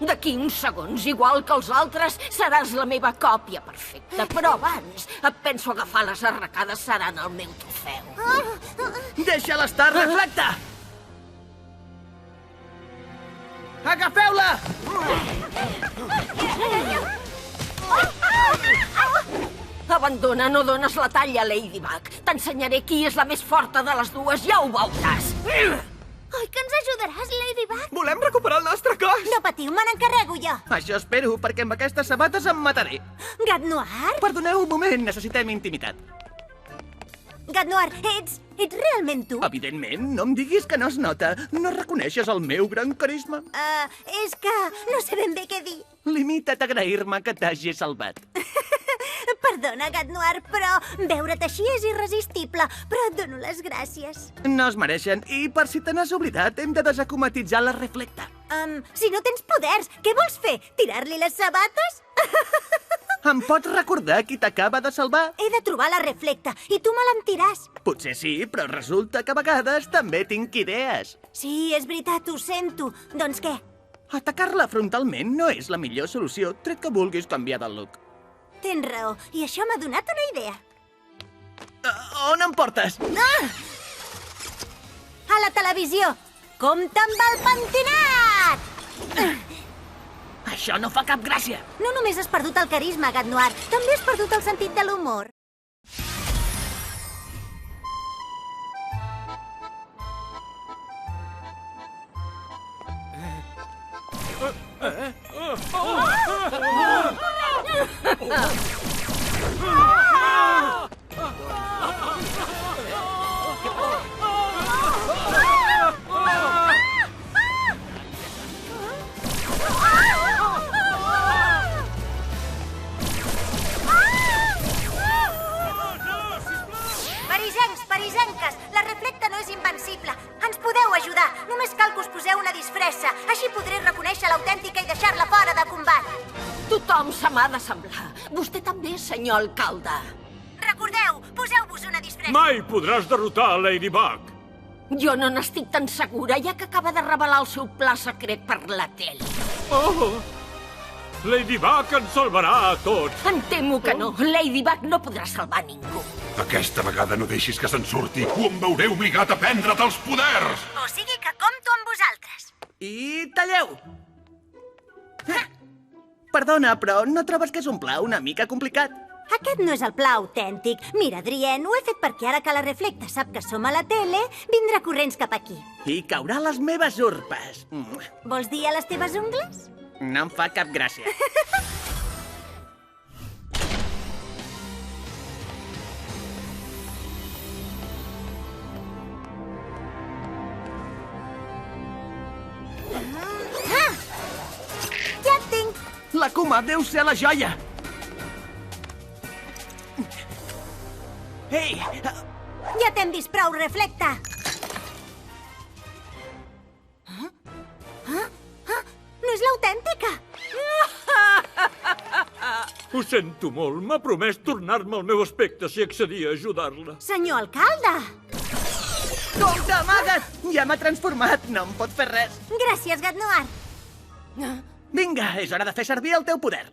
D'aquí uns segons, igual que els altres, seràs la meva còpia perfecta. Però abans et penso agafar les arracades, seran el meu trofeu. Deixa-la estar, Reflecta! Agafeu-la! Abandona, no dones la talla, Ladybug. T'ensenyaré qui és la més forta de les dues, ja ho veuràs. Oi que ens ajudaràs, Ladybug? Volem recuperar el nostre cos! No patiu, me n'encarrego jo. Això espero, perquè amb aquestes sabates em mataré. Gat Noir? Perdoneu un moment, necessitem intimitat. Gat Noir, ets realment tu? Evidentment, no em diguis que no es nota. No reconeixes el meu gran carisma? És que no sé ben bé què dir. Limita't a agrair-me que t'hagi salvat. Perdona, Gat Noir, però veure't així és irresistible. Però et dono les gràcies. No es mereixen, i per si te n'has oblidat, hem de desacomatitzar la Reflecta. Si no tens poders, què vols fer? Tirar-li les sabates? Em pots recordar qui t'acaba de salvar? He de trobar la Reflecta, i tu me l'entiràs. Potser sí, però resulta que a vegades també tinc idees. Sí, és veritat, ho sento. Doncs què? Atacar-la frontalment no és la millor solució, tret que vulguis canviar de look. Tens raó, i això m'ha donat una idea. On em portes? A la televisió! Compte amb el pentinat! Això no fa cap gràcia. No només has perdut el carisma, Gat Noir, també has perdut el sentit de l'humor. Parisenques, la Reflecta no és invencible. Ens podeu ajudar. Només cal que us poseu una disfressa. Així podré reconèixer l'autèntica i deixar-la fora de combat. Tothom se m'ha de semblar. Vostè també, senyor alcalde. Recordeu, poseu-vos una disfressa. Mai podràs derrotar Ladybug. Jo no n'estic tan segura, ja que acaba de revelar el seu pla secret per la tele. Oh! Ladybug ens salvarà a tots. Em temo que no. Ladybug no podrà salvar ningú. Aquesta vegada no deixis que se'n surti o em veuré obligat a prendre't els poders! O sigui que compto amb vosaltres. I talleu! Perdona, però no trobes que és un pla una mica complicat? Aquest no és el pla autèntic. Mira, Adrien, ho he fet perquè ara que la Reflecta sap que som a la tele, vindrà corrents cap aquí. I caurà a les meves urpes. Vols dir a les teves ungles? No em fa cap gràcia. Ja et tinc! La Kuma deu ser la joia! Ei! Ja t'hem vist prou, Reflecta! No és l'autèntica! Ho sento molt. M'ha promès tornar-me al meu aspecte si accedia a ajudar-la. Senyor alcalde! Compte, amaga't! Ja m'ha transformat, no em pot fer res. Gràcies, Gat Noir. Vinga, és hora de fer servir el teu poder.